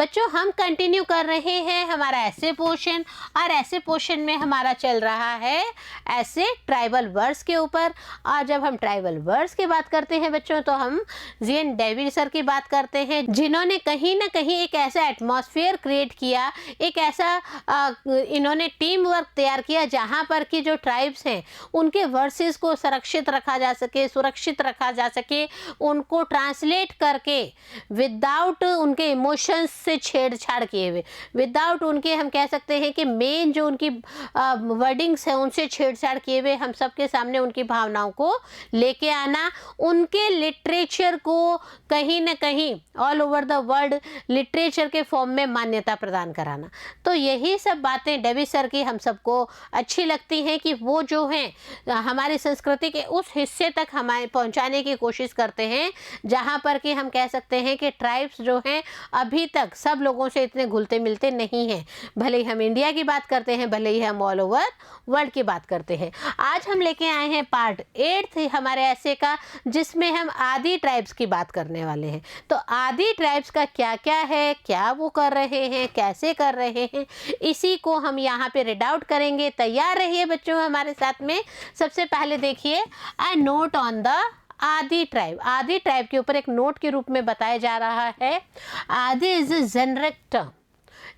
बच्चों हम कंटिन्यू कर रहे हैं हमारा ऐसे पोर्शन, और ऐसे पोर्शन में हमारा चल रहा है ऐसे ट्राइबल वर्ड्स के ऊपर। और जब हम ट्राइबल वर्ड्स की बात करते हैं बच्चों, तो हम जी.एन. डेवी सर की बात करते हैं, जिन्होंने कहीं ना कहीं एक ऐसा एटमॉस्फेयर क्रिएट किया, एक ऐसा इन्होंने टीम वर्क तैयार किया जहाँ पर कि जो ट्राइब्स हैं उनके वर्सेस को सुरक्षित रखा जा सके, सुरक्षित रखा जा सके, उनको ट्रांसलेट करके विदाउट उनके इमोशंस से छेड़छाड़ किए हुए, विदाउट उनके हम कह सकते हैं कि मेन जो उनकी वर्डिंग्स हैं उनसे छेड़छाड़ किए हुए हम सबके सामने उनकी भावनाओं को लेके आना, उनके लिटरेचर को कहीं ना कहीं all over the world literature के फॉर्म में मान्यता प्रदान कराना। तो यही सब बातें डेवी सर की हम सबको अच्छी लगती हैं कि वो जो हैं हमारी संस्कृति के उस हिस्से तक हमारे पहुंचाने की कोशिश करते हैं जहां पर कि हम कह सकते हैं कि ट्राइब्स जो हैं अभी तक सब लोगों से इतने घुलते मिलते नहीं हैं। भले ही हम इंडिया की बात करते हैं, भले ही हम ऑल ओवर वर्ल्ड की बात करते हैं। आज हम लेके आए हैं पार्ट 8 हमारे ऐसे का, जिसमें हम आदि ट्राइब्स की बात करने वाले हैं। तो आदि ट्राइब्स का क्या क्या है, क्या वो कर रहे हैं, कैसे कर रहे हैं, इसी को हम यहाँ पे रीड आउट करेंगे। तैयार रहिए बच्चों हमारे साथ में। सबसे पहले देखिए अ नोट ऑन द आदि ट्राइब। आदि ट्राइब के ऊपर एक नोट के रूप में बताया जा रहा है, आदि is a generic term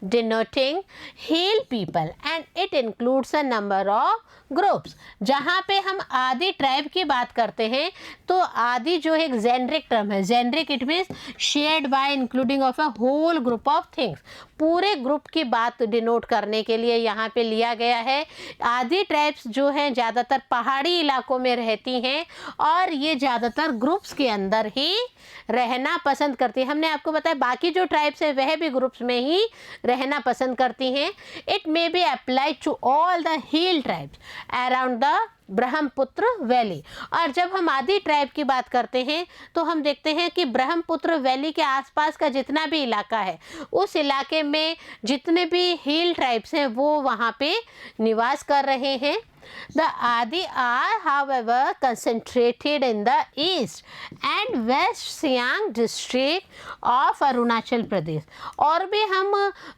denoting hill people and it includes a number of groups. जहाँ पे हम आदि ट्राइब की बात करते हैं तो आदि जो है एक जेनरिक टर्म है। Generic it means shared by including of a whole group of things, पूरे ग्रुप की बात डिनोट करने के लिए यहाँ पे लिया गया है। आदि ट्राइब्स जो हैं ज़्यादातर पहाड़ी इलाकों में रहती हैं और ये ज़्यादातर ग्रुप्स के अंदर ही रहना पसंद करती है। हमने आपको बताया बाकी जो ट्राइब्स है वह भी ग्रुप्स में ही रहना पसंद करती हैं। It may be applied to all the hill tribes around the Brahmaputra valley. और जब हम आदि ट्राइब की बात करते हैं तो हम देखते हैं कि ब्रह्मपुत्र वैली के आसपास का जितना भी इलाका है उस इलाके में जितने भी हिल ट्राइब्स हैं वो वहाँ पे निवास कर रहे हैं। The Adi are, however, concentrated in the east and west Siang district of Arunachal Pradesh. और भी हम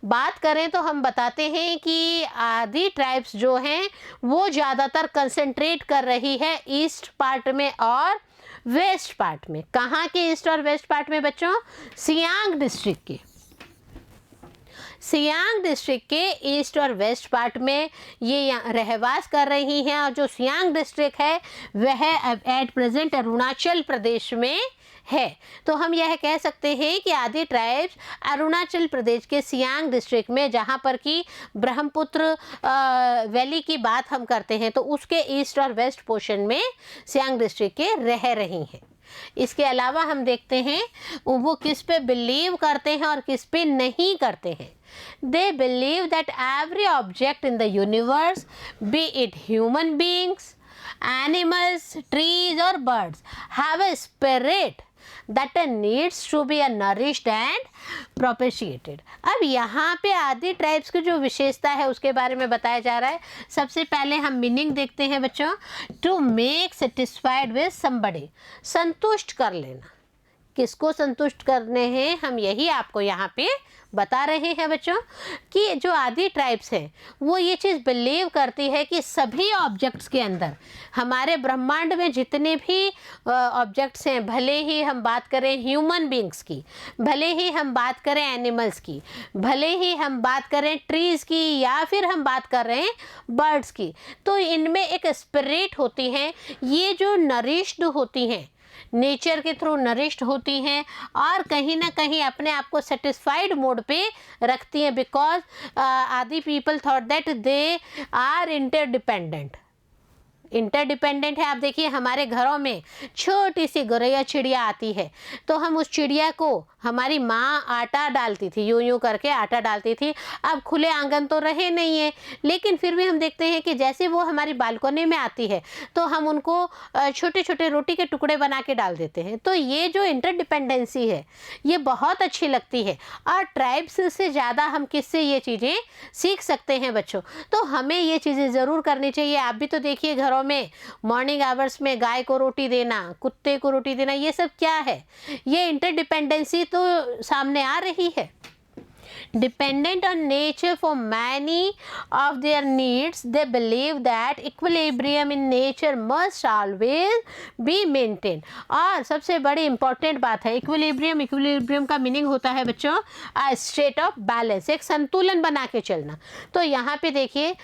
बात करें तो हम बताते हैं कि आदि ट्राइब्स जो हैं वो ज़्यादातर कंसंट्रेट कर रही है ईस्ट पार्ट में और वेस्ट पार्ट में। कहाँ के ईस्ट और वेस्ट पार्ट में बच्चों? सियांग डिस्ट्रिक्ट के, सियांग डिस्ट्रिक्ट के ईस्ट और वेस्ट पार्ट में ये रहवास कर रही हैं। और जो सियांग डिस्ट्रिक्ट है वह एट प्रेजेंट अरुणाचल प्रदेश में है। तो हम यह कह सकते हैं कि आदि ट्राइब्स अरुणाचल प्रदेश के सियांग डिस्ट्रिक्ट में, जहाँ पर कि ब्रह्मपुत्र वैली की बात हम करते हैं तो उसके ईस्ट और वेस्ट पोर्शन में सियांग डिस्ट्रिक्ट के रह रही हैं। इसके अलावा हम देखते हैं वो किस पे बिलीव करते हैं और किस पे नहीं करते हैं। They believe that every object in the universe, be it human beings, animals, trees or birds, have a spirit that needs to be nourished and propitiated। अब यहाँ पे आदि ट्राइब्स की जो विशेषता है उसके बारे में बताया जा रहा है। सबसे पहले हम मीनिंग देखते हैं बच्चों। To make satisfied with somebody, संतुष्ट कर लेना। किसको संतुष्ट करने हैं हम यही आपको यहाँ पे बता रहे हैं बच्चों कि जो आदि ट्राइब्स हैं वो ये चीज़ बिलीव करती है कि सभी ऑब्जेक्ट्स के अंदर, हमारे ब्रह्मांड में जितने भी ऑब्जेक्ट्स हैं, भले ही हम बात करें ह्यूमन बींग्स की, भले ही हम बात करें एनिमल्स की, भले ही हम बात करें ट्रीज़ की या फिर हम बात कर रहे हैं बर्ड्स की, तो इनमें एक स्पिरिट होती है। ये जो नरिश्ड होती हैं, नेचर के थ्रू नरिश्ड होती हैं और कहीं ना कहीं अपने आप को सेटिस्फाइड मोड पे रखती हैं। Because Adi people thought that they are interdependent. Interdependent है। आप देखिए हमारे घरों में छोटी सी गौरैया चिड़िया आती है तो हम उस चिड़िया को, हमारी माँ आटा डालती थी, यूं यूं करके आटा डालती थी। अब खुले आंगन तो रहे नहीं है, लेकिन फिर भी हम देखते हैं कि जैसे वो हमारी बालकनी में आती है तो हम उनको छोटे छोटे रोटी के टुकड़े बना के डाल देते हैं। तो ये जो इंटरडिपेंडेंसी है ये बहुत अच्छी लगती है। और ट्राइब्स से ज़्यादा हम किससे ये चीज़ें सीख सकते हैं बच्चों? तो हमें ये चीज़ें ज़रूर करनी चाहिए। आप भी तो देखिए घरों में मॉर्निंग आवर्स में गाय को रोटी देना, कुत्ते को रोटी देना, ये सब क्या है? ये इंटरडिपेंडेंसी तो सामने आ रही है। dependent on nature for many of their needs. They believe that equilibrium in nature must always be maintained. और सबसे बड़ी इंपॉर्टेंट बात है इक्विलिब्रियम। इक्विलिब्रियम का मीनिंग होता है बच्चों स्टेट ऑफ बैलेंस, एक संतुलन बना के चलना। तो यहाँ पे देखिए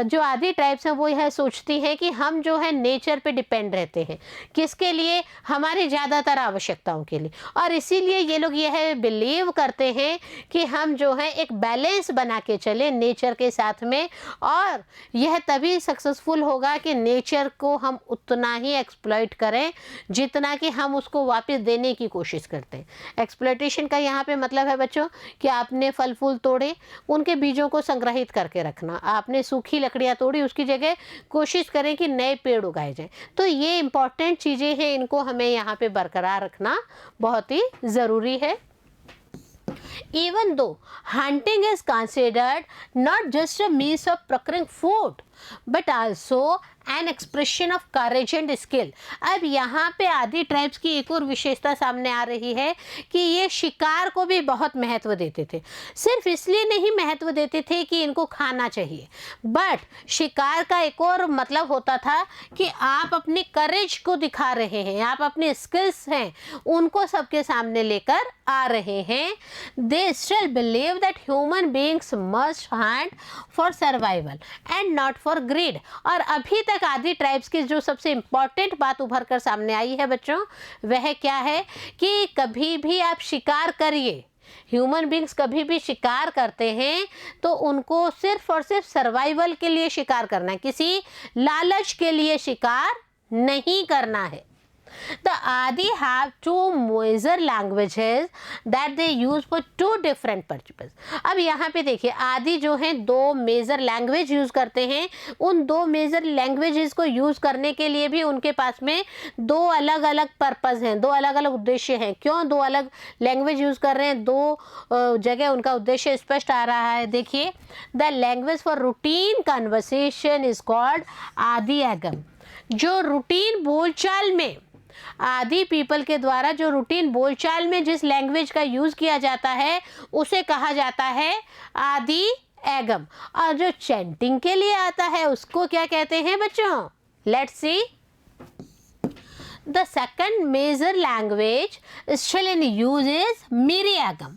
जो आदि ट्राइब्स हैं वो यह सोचती हैं कि हम जो है नेचर पे डिपेंड रहते हैं, किसके लिए, हमारी ज़्यादातर आवश्यकताओं के लिए। और इसीलिए ये लोग यह बिलीव करते हैं कि हम जो है एक बैलेंस बना के चले नेचर के साथ में, और यह तभी सक्सेसफुल होगा कि नेचर को हम उतना ही एक्सप्लॉइट करें जितना कि हम उसको वापस देने की कोशिश करते हैं। एक्सप्लॉइटेशन का यहाँ पे मतलब है बच्चों कि आपने फल फूल तोड़े, उनके बीजों को संग्रहित करके रखना। आपने सूखी लकड़ियाँ तोड़ी, उसकी जगह कोशिश करें कि नए पेड़ उगाए जाएं। तो ये इंपॉर्टेंट चीज़ें हैं, इनको हमें यहाँ पे बरकरार रखना बहुत ही ज़रूरी है। Even though hunting is considered not just a means of procuring food but also an expression of courage and skill. अब यहाँ पे आदि ट्राइब्स की एक और विशेषता सामने आ रही है कि ये शिकार को भी बहुत महत्व देते थे। सिर्फ इसलिए नहीं महत्व देते थे कि इनको खाना चाहिए, बट शिकार का एक और मतलब होता था कि आप अपनी करेज को दिखा रहे हैं, आप अपने स्किल्स हैं उनको सबके सामने लेकर आ रहे हैं। They still believe that human beings must hunt for survival and not for greed. और अभी तक आदि ट्राइब्स की जो सबसे इंपॉर्टेंट बात उभर कर सामने आई है बच्चों, वह क्या है कि कभी भी आप शिकार करिए, ह्यूमन बींग्स कभी भी शिकार करते हैं तो उनको सिर्फ और सिर्फ सर्वाइवल के लिए शिकार करना है, किसी लालच के लिए शिकार नहीं करना है। The Adi have two major languages that they use for two different purposes. अब यहाँ पे देखिए आदि जो हैं दो मेजर लैंग्वेज यूज़ करते हैं। उन दो मेजर लैंग्वेजेस को यूज़ करने के लिए भी उनके पास में दो अलग अलग पर्पज़ हैं, दो अलग अलग उद्देश्य हैं। क्यों दो अलग लैंग्वेज यूज़ कर रहे हैं, दो जगह उनका उद्देश्य स्पष्ट आ रहा है। देखिए, the language for routine conversation is called आदि एगम। जो रूटीन बोलचाल में आदि पीपल के द्वारा जो रूटीन बोलचाल में जिस लैंग्वेज का यूज़ किया जाता है उसे कहा जाता है आदि एगम। और जो चैंटिंग के लिए आता है उसको क्या कहते हैं बच्चों? Let's see. The second major language still in use is मिरी एगम।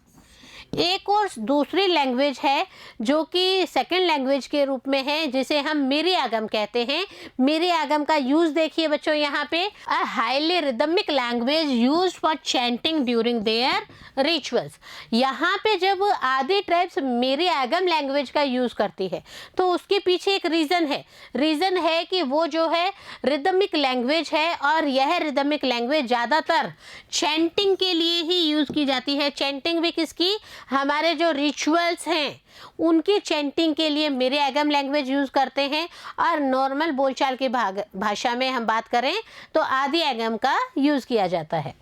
एक और दूसरी लैंग्वेज है जो कि सेकंड लैंग्वेज के रूप में है, जिसे हम मिरी आगम कहते हैं। मिरी आगम का यूज़ देखिए बच्चों यहाँ पे, a highly rhythmic language used for chanting during their rituals. यहाँ पे जब आदि ट्राइब्स मिरी आगम लैंग्वेज का यूज़ करती है तो उसके पीछे एक रीज़न है कि वो जो है रिदमिक लैंग्वेज है, और यह रिदमिक लैंग्वेज ज़्यादातर चैंटिंग के लिए ही यूज़ की जाती है। चैंटिंग भी किसकी? हमारे जो रिचुअल्स हैं उनकी चैंटिंग के लिए मेरे एगम लैंग्वेज यूज़ करते हैं। और नॉर्मल बोलचाल की भाषा में हम बात करें तो आदि एगम का यूज़ किया जाता है।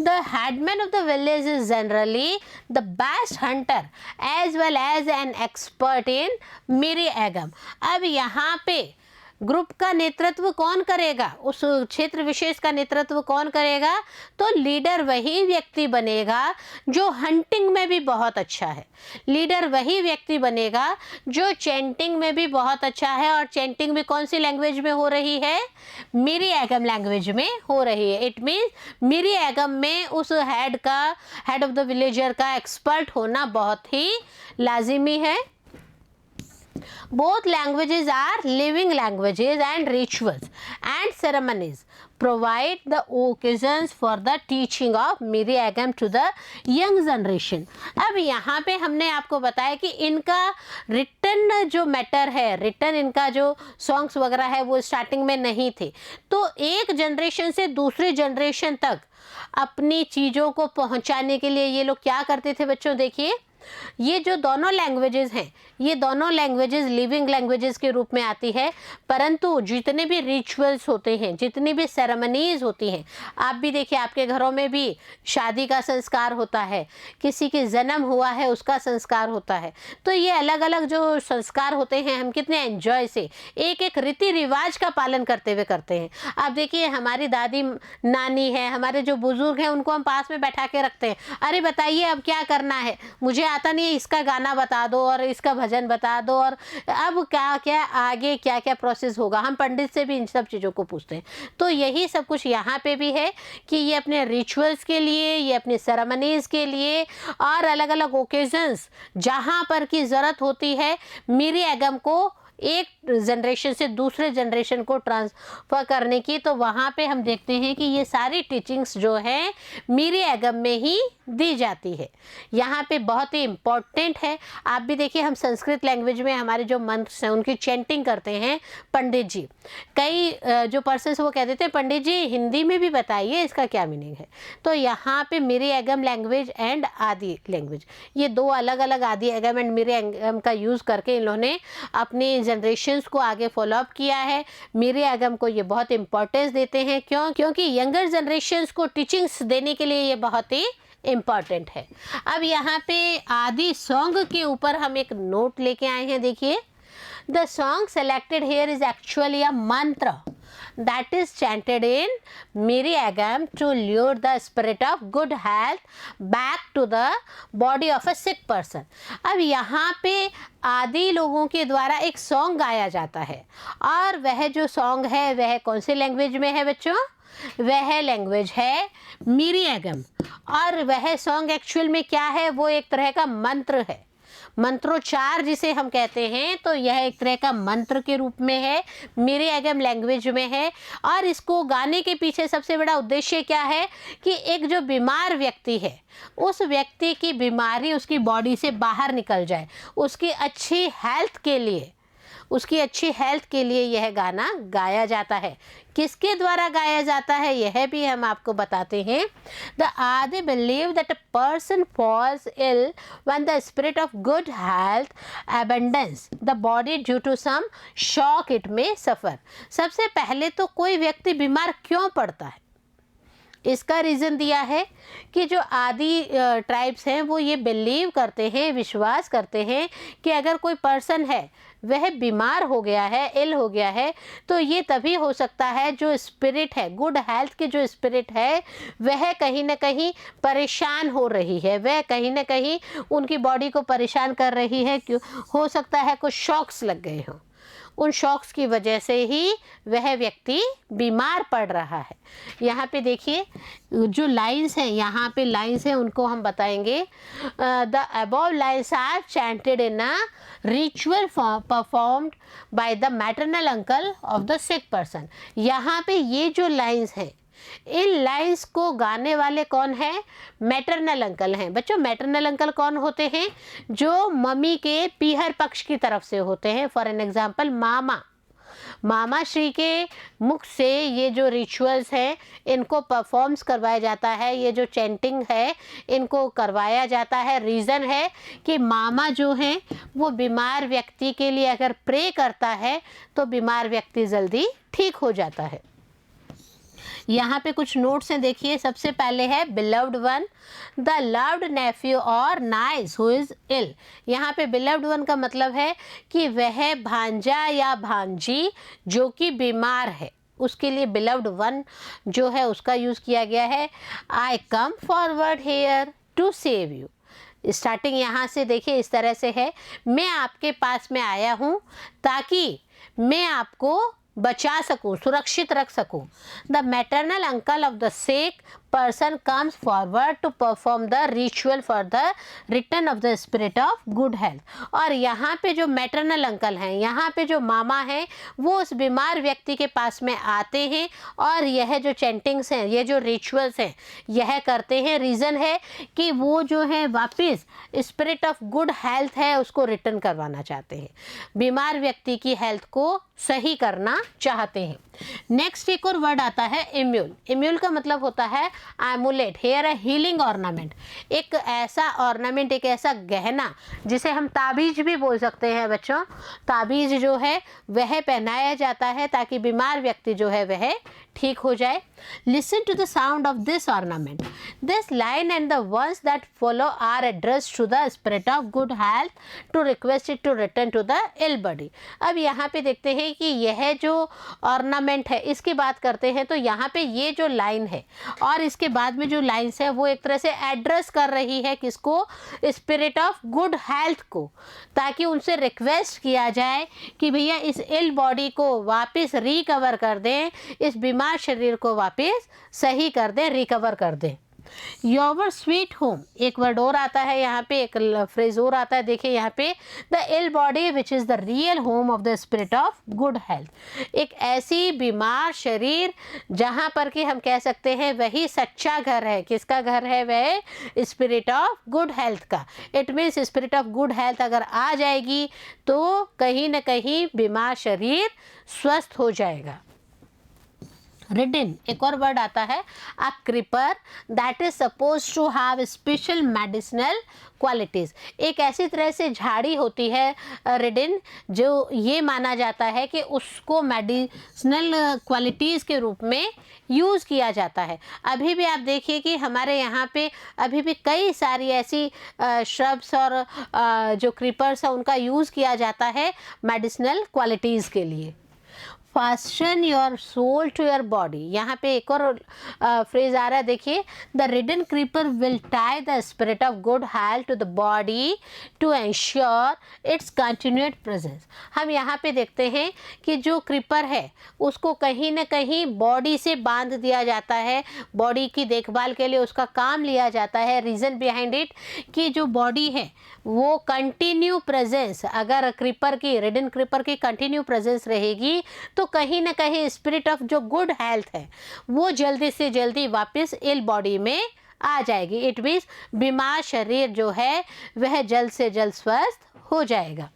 The headman of the village is generally the best hunter as well as an expert in मेरे एगम। अब यहाँ पे ग्रुप का नेतृत्व कौन करेगा, उस क्षेत्र विशेष का नेतृत्व कौन करेगा? तो लीडर वही व्यक्ति बनेगा जो हंटिंग में भी बहुत अच्छा है। लीडर वही व्यक्ति बनेगा जो चैंटिंग में भी बहुत अच्छा है। और चैंटिंग भी कौन सी लैंग्वेज में हो रही है? मिरी एगम लैंग्वेज में हो रही है। इट मीन्स मिरी एगम में उस हेड ऑफ द विलेजर का एक्सपर्ट होना बहुत ही लाजिमी है। Both languages are living languages, and rituals and ceremonies provide the occasions for the teaching of Miri Agam to the young generation. अब यहाँ पे हमने आपको बताया कि इनका रिटर्न जो मैटर है, रिटर्न इनका जो सॉन्ग्स वगैरह है वो स्टार्टिंग में नहीं थे। तो एक जनरेशन से दूसरी जनरेशन तक अपनी चीज़ों को पहुँचाने के लिए ये लोग क्या करते थे बच्चों? देखिए, ये जो दोनों लैंग्वेजेस हैं, ये दोनों लैंग्वेजेस लिविंग लैंग्वेजेस के रूप में आती है, परंतु जितने भी रिचुअल्स होते हैं, जितनी भी सेरेमनीज होती हैं, आप भी देखिए आपके घरों में भी शादी का संस्कार होता है, किसी के जन्म हुआ है उसका संस्कार होता है। तो ये अलग अलग जो संस्कार होते हैं हम कितने एंजॉय से एक एक रीति रिवाज का पालन करते हुए करते हैं। आप देखिए हमारी दादी नानी है, हमारे जो जो बुजुर्ग हैं उनको हम पास में बैठा के रखते हैं, अरे बताइए अब क्या करना है, मुझे आता नहीं है, इसका गाना बता दो और इसका भजन बता दो और अब क्या क्या आगे क्या क्या प्रोसेस होगा। हम पंडित से भी इन सब चीज़ों को पूछते हैं। तो यही सब कुछ यहाँ पे भी है कि ये अपने रिचुअल्स के लिए, ये अपने सेरेमनीज़ के लिए और अलग अलग ओकेजन्स जहाँ पर की ज़रूरत होती है मीरी एगम को एक जनरेशन से दूसरे जनरेशन को ट्रांसफ़र करने की, तो वहाँ पे हम देखते हैं कि ये सारी टीचिंग्स जो है मीरी एगम में ही दी जाती है। यहाँ पे बहुत ही इम्पॉर्टेंट है। आप भी देखिए, हम संस्कृत लैंग्वेज में हमारे जो मंत्र हैं उनकी चैंटिंग करते हैं पंडित जी। कई जो पर्सन्स वो कह देते हैं पंडित जी हिंदी में भी बताइए इसका क्या मीनिंग है। तो यहाँ पे मीरी एगम लैंग्वेज एंड आदि लैंग्वेज, ये दो अलग अलग आदि एगम एंड मीरी एगम का यूज़ करके इन्होंने अपनी जनरेशन्स को आगे फॉलोअप किया है। मीरी एगम को ये बहुत इंपॉर्टेंस देते हैं, क्योंकि यंगर जनरेशन्स को टीचिंग्स देने के लिए ये बहुत ही इम्पॉर्टेंट है। अब यहाँ पे आदि सॉन्ग के ऊपर हम एक नोट लेके आए हैं, देखिए। The song selected here is actually a mantra that is chanted in Miri Agam to lure the spirit of good health back to the body of a sick person। अब यहाँ पे आदि लोगों के द्वारा एक सॉन्ग गाया जाता है और वह जो सॉन्ग है वह कौन सी लैंग्वेज में है बच्चों? वह लैंग्वेज है मीरी एगम। और वह सॉन्ग एक्चुअल में क्या है? वो एक तरह का मंत्र है, मंत्रोच्चार जिसे हम कहते हैं। तो यह एक तरह का मंत्र के रूप में है, मीरी एगम लैंग्वेज में है। और इसको गाने के पीछे सबसे बड़ा उद्देश्य क्या है कि एक जो बीमार व्यक्ति है उस व्यक्ति की बीमारी उसकी बॉडी से बाहर निकल जाए, उसकी अच्छी हेल्थ के लिए, उसकी अच्छी हेल्थ के लिए यह गाना गाया जाता है। किसके द्वारा गाया जाता है यह भी हम आपको बताते हैं। The Adi believe that a person falls ill when the spirit of good health abandons the body due to some shock it may suffer. सबसे पहले तो कोई व्यक्ति बीमार क्यों पड़ता है, इसका रीज़न दिया है कि जो आदि ट्राइब्स हैं वो ये बिलीव करते हैं, विश्वास करते हैं कि अगर कोई पर्सन है वह बीमार हो गया है, इल हो गया है, तो ये तभी हो सकता है जो स्पिरिट है, गुड हेल्थ की जो स्पिरिट है वह कहीं ना कहीं परेशान हो रही है, वह कहीं ना कहीं उनकी बॉडी को परेशान कर रही है। क्यों हो सकता है कुछ शॉक्स लग गए हों, उन शॉक्स की वजह से ही वह व्यक्ति बीमार पड़ रहा है। यहाँ पे देखिए जो लाइंस हैं, यहाँ पे लाइंस हैं उनको हम बताएंगे। The above lines are chanted in a ritual performed by the maternal uncle of the sick person. यहाँ पे ये जो लाइंस हैं, इन लाइंस को गाने वाले कौन हैं? मैटरनल अंकल हैं। बच्चों मैटरनल अंकल कौन होते हैं? जो मम्मी के पीहर पक्ष की तरफ से होते हैं। फॉर एन एग्जांपल मामा श्री के मुख से ये जो रिचुअल्स हैं इनको परफॉर्म्स करवाया जाता है, ये जो चैंटिंग है इनको करवाया जाता है। रीज़न है कि मामा जो हैं वो बीमार व्यक्ति के लिए अगर प्रे करता है तो बीमार व्यक्ति जल्दी ठीक हो जाता है। यहाँ पे कुछ नोट्स हैं, देखिए। सबसे पहले है beloved one, the loved nephew और नाइस हु इज़ इल। यहाँ पे बिलव्ड वन का मतलब है कि वह भांजा या भांजी जो कि बीमार है, उसके लिए बिलव्ड वन जो है उसका यूज़ किया गया है। I come forward here to save you. Starting यहाँ से देखिए इस तरह से है, मैं आपके पास में आया हूँ ताकि मैं आपको बचा सकूं, सुरक्षित रख सकूं। The maternal uncle of the sick person comes forward to perform the ritual for the return of the spirit of good health. और यहाँ पे जो मैटरनल अंकल हैं, यहाँ पे जो मामा हैं, वो उस बीमार व्यक्ति के पास में आते हैं और यह जो चैंटिंग्स हैं, ये जो रिचुअल्स हैं यह करते हैं। रीज़न है कि वो जो है वापस स्पिरिट ऑफ गुड हेल्थ है उसको रिटर्न करवाना चाहते हैं, बीमार व्यक्ति की हेल्थ को सही करना चाहते हैं। नेक्स्ट एक और वर्ड आता है इम्यूल। इम्यूल का मतलब होता है amulet, here a healing ornament. एक ऐसा ऑर्नामेंट, एक ऐसा गहना जिसे हम ताबीज भी बोल सकते हैं बच्चों। ताबीज जो है वह पहनाया जाता है ताकि बीमार व्यक्ति जो है वह ठीक हो जाए। Listen to the sound of this ornament, this line and the ones that follow are addressed to the spirit of good health to request it to return to the ill body. अब यहाँ पे देखते हैं कि यह जो ornament है इसकी बात करते हैं, तो यहाँ पे ये जो लाइन है और इसके बाद में जो लाइन्स है वो एक तरह से एड्रेस कर रही है किसको, स्पिरिट ऑफ गुड हेल्थ को, ताकि उनसे रिक्वेस्ट किया जाए कि भैया इस इल बॉडी को वापस रिकवर कर दें, इस बीमार शरीर को वापस सही कर दें, रिकवर कर दें। योर स्वीट होम, एक वर्ड और आता है यहाँ पे, एक फ्रेज और आता है, देखिए यहाँ पे, the ill body which is the real home of the spirit of good health. एक ऐसी बीमार शरीर जहाँ पर कि हम कह सकते हैं वही सच्चा घर है। किसका घर है? वह स्पिरिट ऑफ गुड हेल्थ का। It means spirit of good health अगर आ जाएगी तो कहीं ना कहीं बीमार शरीर स्वस्थ हो जाएगा। रिडन, एक और वर्ड आता है, a creeper that is suppose to have special medicinal qualities. एक ऐसी तरह से झाड़ी होती है रिडन, जो ये माना जाता है कि उसको मेडिसिनल क्वालिटीज़ के रूप में यूज़ किया जाता है। अभी भी आप देखिए कि हमारे यहाँ पे अभी भी कई सारी ऐसी श्रब्स और जो क्रीपर्स हैं उनका यूज़ किया जाता है मेडिसिनल क्वालिटीज़ के लिए। Fasten your soul to your body, यहाँ पे एक और फ्रेज आ रहा है, देखिए, the ridden creeper will tie the spirit of good health to the body to ensure its continued presence. हम यहाँ पे देखते हैं कि जो क्रीपर है उसको कहीं ना कहीं बॉडी से बांध दिया जाता है, बॉडी की देखभाल के लिए उसका काम लिया जाता है। रीज़न बिहाइंड इट कि जो बॉडी है वो कंटिन्यू प्रेजेंस, अगर क्रीपर की, रिडन क्रीपर की कंटिन्यू प्रेजेंस रहेगी तो कहीं ना कहीं स्पिरिट ऑफ जो गुड हेल्थ है वो जल्दी से जल्दी वापस इल बॉडी में आ जाएगी। इट मीन्स बीमार शरीर जो है वह जल्द से जल्द स्वस्थ हो जाएगा।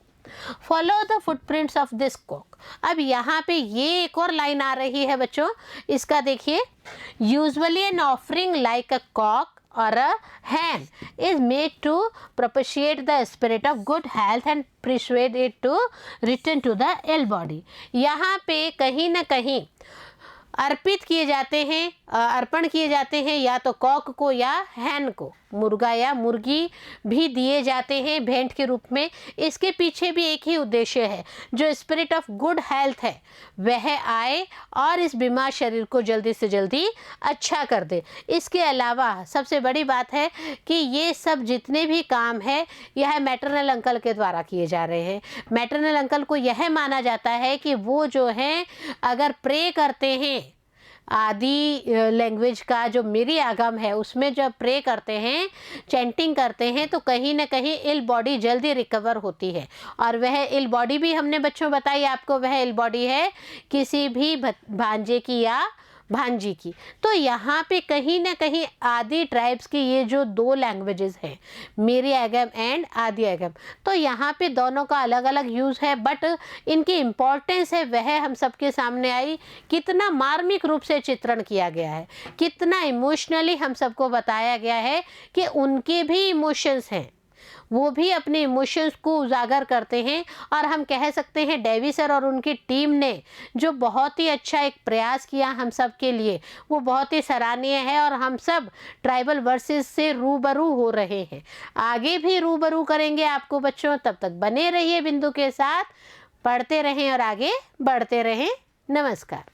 Follow the footprints of this cock. अब यहाँ पे ये एक और लाइन आ रही है बच्चों, इसका देखिए, usually an offering like a cock or a hen is made to propitiate the spirit of good health and persuade it to return to the ill body। यहाँ पे कहीं ना कहीं अर्पित किए जाते हैं, अर्पण किए जाते हैं या तो कॉक को या हैन को, मुर्गा या मुर्गी भी दिए जाते हैं भेंट के रूप में। इसके पीछे भी एक ही उद्देश्य है, जो स्पिरिट ऑफ गुड हेल्थ है वह आए और इस बीमार शरीर को जल्दी से जल्दी अच्छा कर दे। इसके अलावा सबसे बड़ी बात है कि ये सब जितने भी काम है यह मैटरनल अंकल के द्वारा किए जा रहे हैं। मैटरनल अंकल को यह माना जाता है कि वो जो हैं अगर प्रे करते हैं, आदि लैंग्वेज का जो मेरी आगम है उसमें जब प्रे करते हैं, चैंटिंग करते हैं, तो कहीं ना कहीं इल बॉडी जल्दी रिकवर होती है। और वह इल बॉडी भी हमने बच्चों बताई आपको, वह इल बॉडी है किसी भी भांजे की या भांजी की। तो यहाँ पे कहीं ना कहीं आदि ट्राइब्स की ये जो दो लैंग्वेजेस हैं, मेरी आगम एंड आदि आगम, तो यहाँ पे दोनों का अलग अलग यूज़ है, बट इनकी इम्पोर्टेंस है वह हम सबके सामने आई। कितना मार्मिक रूप से चित्रण किया गया है, कितना इमोशनली हम सबको बताया गया है कि उनके भी इमोशंस हैं, वो भी अपने इमोशंस को उजागर करते हैं। और हम कह सकते हैं डेवी सर और उनकी टीम ने जो बहुत ही अच्छा एक प्रयास किया हम सब के लिए, वो बहुत ही सराहनीय है। और हम सब ट्राइबल वर्सेस से रूबरू हो रहे हैं, आगे भी रूबरू करेंगे आपको बच्चों। तब तक बने रहिए बिंदु के साथ, पढ़ते रहें और आगे बढ़ते रहें। नमस्कार।